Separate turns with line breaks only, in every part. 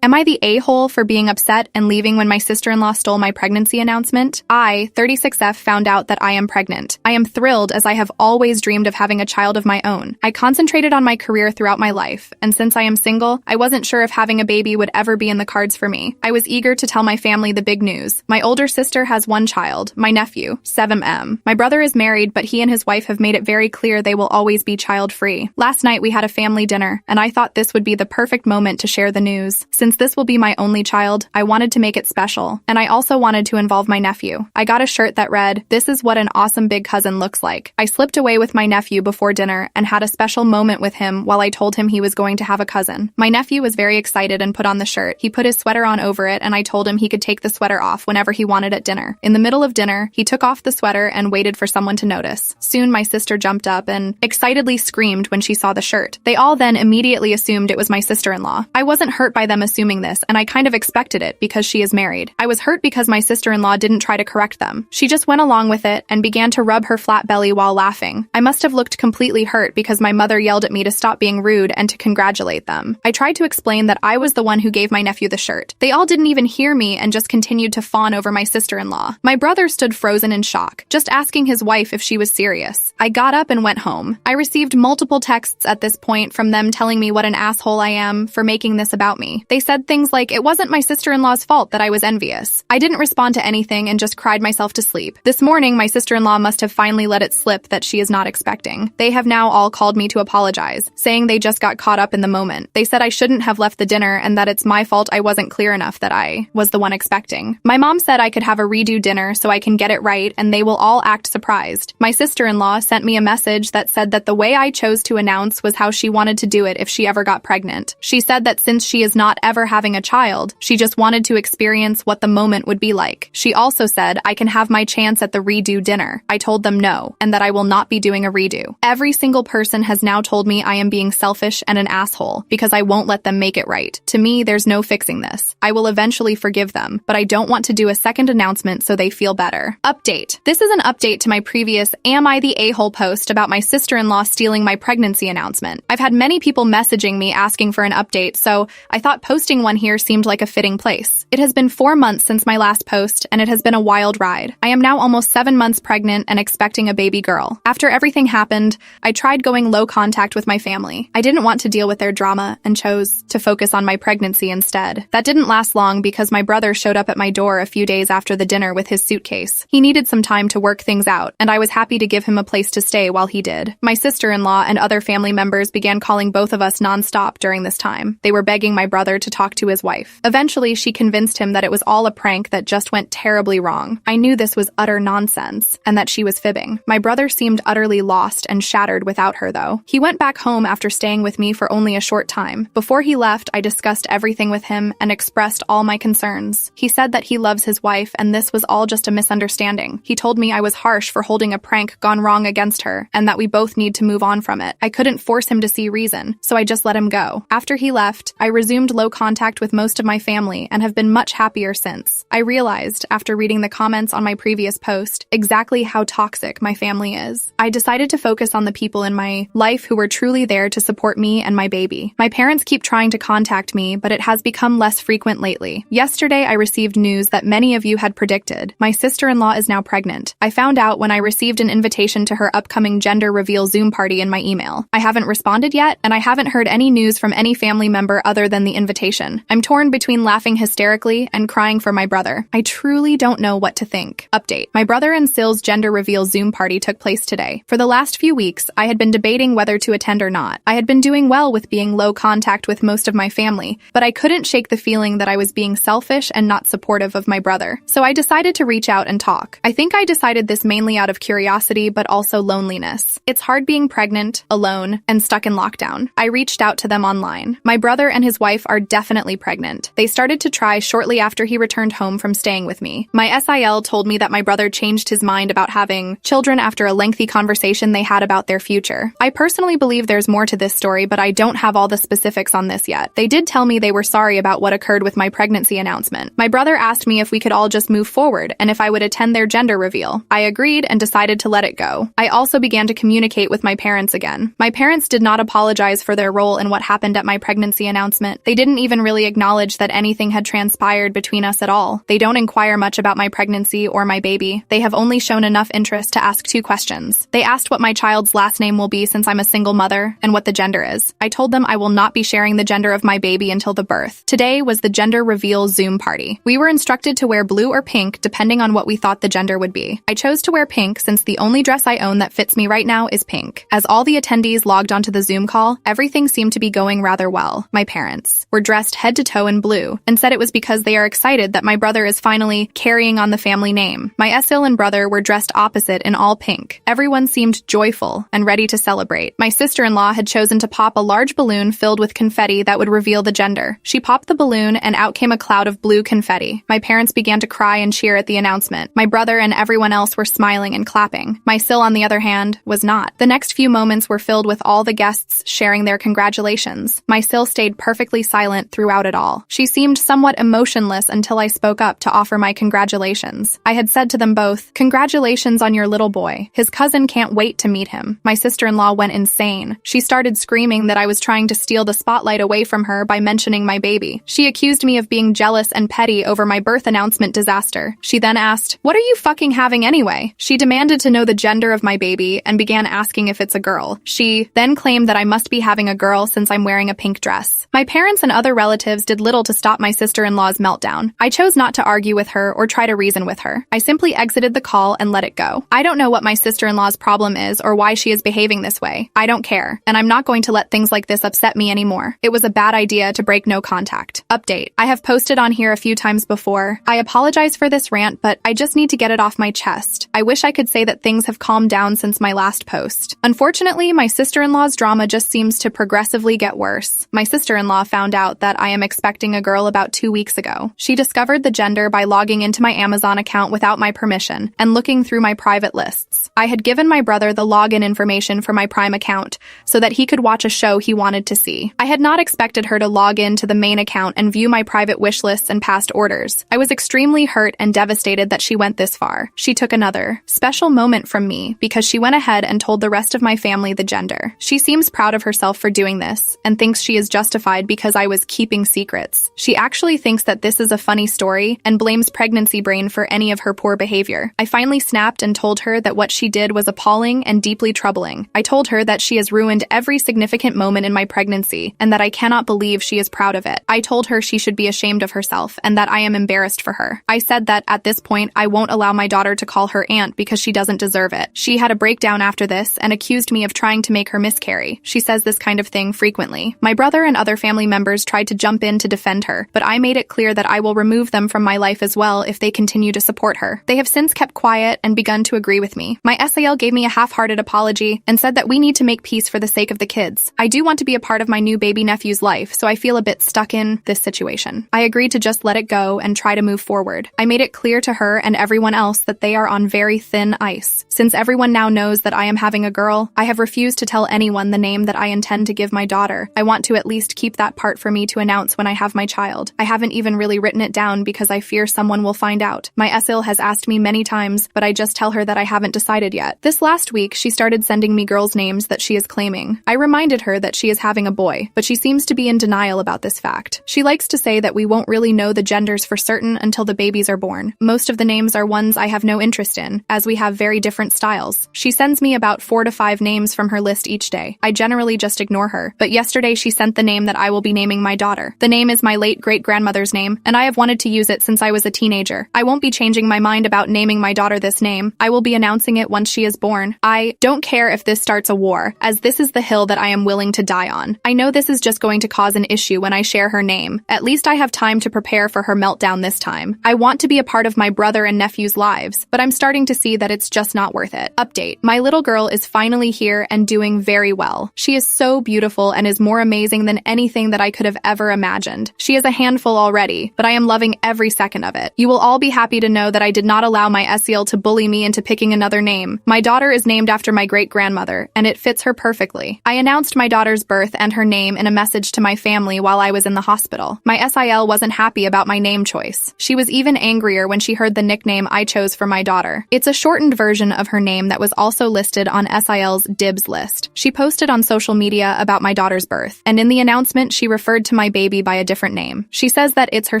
Am I the a-hole for being upset and leaving when my sister-in-law stole my pregnancy announcement? I, 36F, found out that I am pregnant. I am thrilled as I have always dreamed of having a child of my own. I concentrated on my career throughout my life, and since I am single, I wasn't sure if having a baby would ever be in the cards for me. I was eager to tell my family the big news. My older sister has one child, my nephew, 7M. My brother is married, but he and his wife have made it very clear they will always be child-free. Last night we had a family dinner, and I thought this would be the perfect moment to share the news. Since this will be my only child, I wanted to make it special, and I also wanted to involve my nephew. I got a shirt that read, "This is what an awesome big cousin looks like." I slipped away with my nephew before dinner and had a special moment with him while I told him he was going to have a cousin. My nephew was very excited and put on the shirt. He put his sweater on over it, and I told him he could take the sweater off whenever he wanted at dinner. In the middle of dinner, he took off the sweater and waited for someone to notice. Soon my sister jumped up and excitedly screamed when she saw the shirt. They all then immediately assumed it was my sister-in-law. I wasn't hurt by them assuming this, and I kind of expected it because she is married. I was hurt because my sister-in-law didn't try to correct them. She just went along with it and began to rub her flat belly while laughing. I must have looked completely hurt because my mother yelled at me to stop being rude and to congratulate them. I tried to explain that I was the one who gave my nephew the shirt. They all didn't even hear me and just continued to fawn over my sister-in-law. My brother stood frozen in shock, just asking his wife if she was serious. I got up and went home. I received multiple texts at this point from them telling me what an asshole I am for making this about me. They said things like it wasn't my sister-in-law's fault that I was envious. I didn't respond to anything and just cried myself to sleep. This morning, my sister-in-law must have finally let it slip that she is not expecting. They have now all called me to apologize, saying they just got caught up in the moment. They said I shouldn't have left the dinner and that it's my fault I wasn't clear enough that I was the one expecting. My mom said I could have a redo dinner so I can get it right and they will all act surprised. My sister-in-law sent me a message that said that the way I chose to announce was how she wanted to do it if she ever got pregnant. She said that since she is not ever having a child, she just wanted to experience what the moment would be like. She also said I can have my chance at the redo dinner. I told them no, and that I will not be doing a redo. Every single person has now told me I am being selfish and an asshole because I won't let them make it right. To me, there's no fixing this. I will eventually forgive them, but I don't want to do a second announcement so they feel better. Update. This is an update to my previous Am I the A-hole post about my sister-in-law stealing my pregnancy announcement. I've had many people messaging me asking for an update, so I thought posting one here seemed like a fitting place. It has been 4 months since my last post, and it has been a wild ride. I am now almost 7 months pregnant and expecting a baby girl. After everything happened, I tried going low contact with my family. I didn't want to deal with their drama and chose to focus on my pregnancy instead. That didn't last long because my brother showed up at my door a few days after the dinner with his suitcase. He needed some time to work things out, and I was happy to give him a place to stay while he did. My sister-in-law and other family members began calling both of us nonstop during this time. They were begging my brother to talk to his wife. Eventually, she convinced him that it was all a prank that just went terribly wrong. I knew this was utter nonsense, and that she was fibbing. My brother seemed utterly lost and shattered without her, though. He went back home after staying with me for only a short time. Before he left, I discussed everything with him and expressed all my concerns. He said that he loves his wife, and this was all just a misunderstanding. He told me I was harsh for holding a prank gone wrong against her, and that we both need to move on from it. I couldn't force him to see reason, so I just let him go. After he left, I resumed low contact with most of my family and have been much happier since. I realized, after reading the comments on my previous post, exactly how toxic my family is. I decided to focus on the people in my life who were truly there to support me and my baby. My parents keep trying to contact me, but it has become less frequent lately. Yesterday, I received news that many of you had predicted. My sister-in-law is now pregnant. I found out when I received an invitation to her upcoming gender reveal Zoom party in my email. I haven't responded yet, and I haven't heard any news from any family member other than the invitation. I'm torn between laughing hysterically and crying for my brother. I truly don't know what to think. Update. My brother and Syl's gender reveal Zoom party took place today. For the last few weeks, I had been debating whether to attend or not. I had been doing well with being low contact with most of my family, but I couldn't shake the feeling that I was being selfish and not supportive of my brother. So I decided to reach out and talk. I think I decided this mainly out of curiosity, but also loneliness. It's hard being pregnant, alone, and stuck in lockdown. I reached out to them online. My brother and his wife are definitely pregnant. They started to try shortly after he returned home from staying with me. My SIL told me that my brother changed his mind about having children after a lengthy conversation they had about their future. I personally believe there's more to this story, but I don't have all the specifics on this yet. They did tell me they were sorry about what occurred with my pregnancy announcement. My brother asked me if we could all just move forward and if I would attend their gender reveal. I agreed and decided to let it go. I also began to communicate with my parents again. My parents did not apologize for their role in what happened at my pregnancy announcement. They didn't even even really acknowledge that anything had transpired between us at all. They don't inquire much about my pregnancy or my baby. They have only shown enough interest to ask 2 questions. They asked what my child's last name will be since I'm a single mother, and what the gender is. I told them I will not be sharing the gender of my baby until the birth. Today was the gender reveal Zoom party. We were instructed to wear blue or pink depending on what we thought the gender would be. I chose to wear pink since the only dress I own that fits me right now is pink. As all the attendees logged onto the Zoom call, everything seemed to be going rather well. My parents were dressed head to toe in blue and said it was because they are excited that my brother is finally carrying on the family name. My Esil and brother were dressed opposite in all pink. Everyone seemed joyful and ready to celebrate. My sister-in-law had chosen to pop a large balloon filled with confetti that would reveal the gender. She popped the balloon and out came a cloud of blue confetti. My parents began to cry and cheer at the announcement. My brother and everyone else were smiling and clapping. My Sil, on the other hand, was not. The next few moments were filled with all the guests sharing their congratulations. My Sil stayed perfectly silent throughout it all. She seemed somewhat emotionless until I spoke up to offer my congratulations. I had said to them both, "Congratulations on your little boy. His cousin can't wait to meet him." My sister-in-law went insane. She started screaming that I was trying to steal the spotlight away from her by mentioning my baby. She accused me of being jealous and petty over my birth announcement disaster. She then asked, "What are you fucking having anyway?" She demanded to know the gender of my baby and began asking if it's a girl. She then claimed that I must be having a girl since I'm wearing a pink dress. My parents and other relatives did little to stop my sister-in-law's meltdown. I chose not to argue with her or try to reason with her. I simply exited the call and let it go. I don't know what my sister-in-law's problem is or why she is behaving this way. I don't care, and I'm not going to let things like this upset me anymore. It was a bad idea to break no contact. Update. I have posted on here a few times before. I apologize for this rant, but I just need to get it off my chest. I wish I could say that things have calmed down since my last post. Unfortunately, my sister-in-law's drama just seems to progressively get worse. My sister-in-law found out that I am expecting a girl about 2 weeks ago. She discovered the gender by logging into my Amazon account without my permission and looking through my private lists. I had given my brother the login information for my Prime account so that he could watch a show he wanted to see. I had not expected her to log in to the main account and view my private wish lists and past orders. I was extremely hurt and devastated that she went this far. She took another special moment from me because she went ahead and told the rest of my family the gender. She seems proud of herself for doing this and thinks she is justified because I was keeping secrets. She actually thinks that this is a funny story and blames pregnancy brain for any of her poor behavior. I finally snapped and told her that what she did was appalling and deeply troubling. I told her that she has ruined every significant moment in my pregnancy and that I cannot believe she is proud of it. I told her she should be ashamed of herself and that I am embarrassed for her. I said that at this point I won't allow my daughter to call her aunt because she doesn't deserve it. She had a breakdown after this and accused me of trying to make her miscarry. She says this kind of thing frequently. My brother and other family members tried to jump in to defend her, but I made it clear that I will remove them from my life as well if they continue to support her. They have since kept quiet and begun to agree with me. My SAL gave me a half-hearted apology and said that we need to make peace for the sake of the kids. I do want to be a part of my new baby nephew's life, so I feel a bit stuck in this situation. I agreed to just let it go and try to move forward. I made it clear to her and everyone else that they are on very thin ice. Since everyone now knows that I am having a girl, I have refused to tell anyone the name that I intend to give my daughter. I want to at least keep that part for me to announce when I have my child. I haven't even really written it down because I fear someone will find out. My SIL has asked me many times, but I just tell her that I haven't decided yet. This last week, she started sending me girls' names that she is claiming. I reminded her that she is having a boy, but she seems to be in denial about this fact. She likes to say that we won't really know the genders for certain until the babies are born. Most of the names are ones I have no interest in, as we have very different styles. She sends me about 4 to 5 names from her list each day. I generally just ignore her, but yesterday she sent the name that I will be naming my daughter. The name is my late great-grandmother's name, and I have wanted to use it since I was a teenager. I won't be changing my mind about naming my daughter this name. I will be announcing it once she is born. I don't care if this starts a war, as this is the hill that I am willing to die on. I know this is just going to cause an issue when I share her name. At least I have time to prepare for her meltdown this time. I want to be a part of my brother and nephew's lives, but I'm starting to see that it's just not worth it. Update. My little girl is finally here and doing very well. She is so beautiful and is more amazing than anything that I could have ever imagined. She is a handful already, but I am loving every second of it. You will all be happy to know that I did not allow my SEL to bully me into picking another name. My daughter is named after my great-grandmother, and it fits her perfectly. I announced my daughter's birth and her name in a message to my family while I was in the hospital. My SIL wasn't happy about my name choice. She was even angrier when she heard the nickname I chose for my daughter. It's a shortened version of her name that was also listed on SIL's dibs list. She posted on social media about my daughter's birth, and in the announcement she referred to my baby by a different name. She says that it's her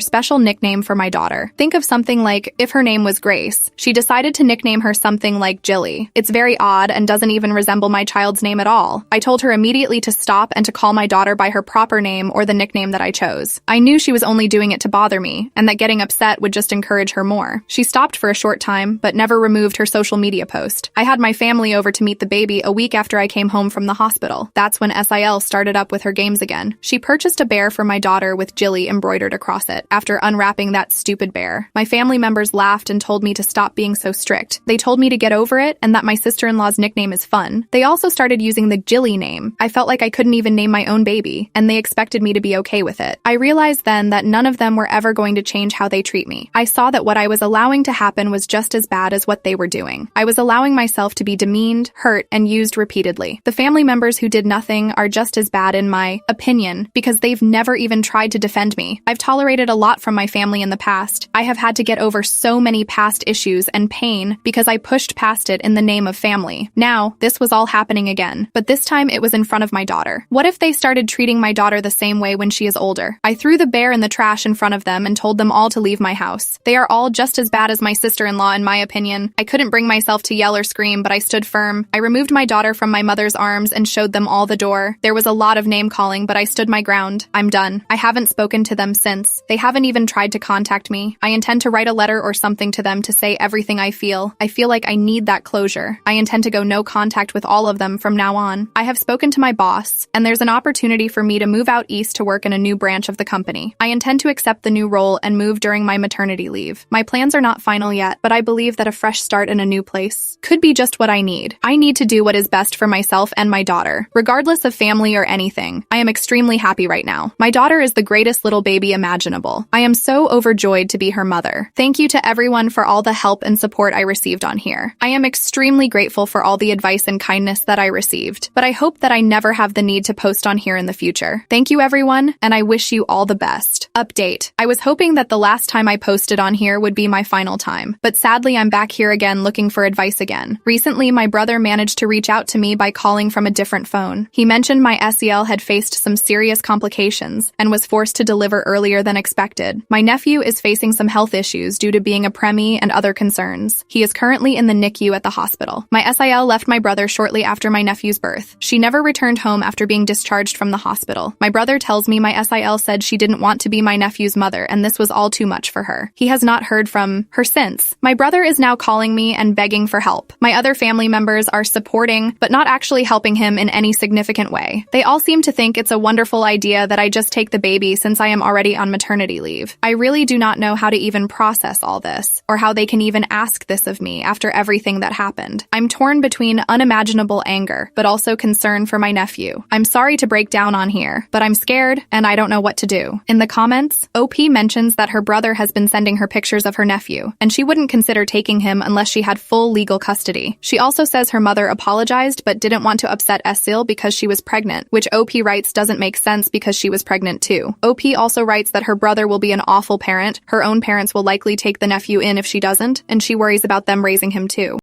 special nickname for my daughter. Think of something like if her name was Grace. She decided to nickname her something like Jilly. It's very odd and doesn't even resemble my child's name at all. I told her immediately to stop and to call my daughter by her proper name or the nickname that I chose. I knew she was only doing it to bother me, and that getting upset would just encourage her more. She stopped for a short time, but never removed her social media post. I had my family over to meet the baby a week after I came home from the hospital. That's when SIL started up with her games again. She purchased a bear for my daughter with Jilly embroidered across it after unwrapping that stupid bear. My family members laughed and told me to stop being so strict. They told me to get over it and that my sister-in-law's nickname is fun. They also started using the Jilly name. I felt like I couldn't even name my own baby, and they expected me to be okay with it. I realized then that none of them were ever going to change how they treat me. I saw that what I was allowing to happen was just as bad as what they were doing. I was allowing myself to be demeaned, hurt, and used repeatedly. The family members who did nothing are just as bad in my opinion because they've never even tried to defend me. I've tolerated a lot from my family in the past. I have had to get over so many past issues and pain because I pushed past it in the name of family. Now, this was all happening again, but this time it was in front of my daughter. What if they started treating my daughter the same way when she is older? I threw the bear in the trash in front of them and told them all to leave my house. They are all just as bad as my sister-in-law in my opinion. I couldn't bring myself to yell or scream, but I stood firm. I removed my daughter from my mother's arms and showed them all the door. There was a lot of name-calling, but I stood my ground. I'm done. I haven't spoken to them since. They haven't even tried to contact me. I intend to write a letter or something to them to say everything I feel. I feel like I need that closure. I intend to go no contact with all of them from now on. I have spoken to my boss, and there's an opportunity for me to move out east to work in a new branch of the company. I intend to accept the new role and move during my maternity leave. My plans are not final yet, but I believe that a fresh start in a new place could be just what I need. I need to do what is best for myself and my daughter, regardless of family or anything. I am extremely happy right now. My daughter is the greatest little baby imaginable. I am so overjoyed to be her mother. Thank you to everyone for all the help and support I received on here. I am extremely grateful for all the advice and kindness that I received, but I hope that I never have the need to post on here in the future. Thank you everyone, and I wish you all the best. Update. I was hoping that the last time I posted on here would be my final time, but sadly I'm back here again looking for advice again. Recently, my brother managed to reach out to me by calling from a different phone. He mentioned my SEL had faced some serious complications and was forced to deliver earlier than expected. My nephew is facing some health issues due to being a preemie and other concerns. He is currently in the NICU at the hospital. My SIL left my brother shortly after my nephew's birth. She never returned home after being discharged from the hospital. My brother tells me my SIL said she didn't want to be my nephew's mother and this was all too much for her. He has not heard from her since. My brother is now calling me and begging for help. My other family members are supporting, but not actually helping him in any significant way. They all seem to think it's a wonderful idea that I just take the baby since I am already on maternity leave. I really do not know how to even process all this, or how they can even ask this of me after everything that happened. I'm torn between unimaginable anger, but also concern for my nephew. I'm sorry to break down on here, but I'm scared and I don't know what to do. In the comments, OP mentions that her brother has been sending her pictures of her nephew, and she wouldn't consider taking him unless she had full legal custody. She also says her mother apologized but didn't want to upset Esil because she was pregnant, which OP writes doesn't make sense because she was pregnant too. OP also writes that her brother will be an awful parent, her own parents will likely take the nephew in if she doesn't, and she worries about them raising him too.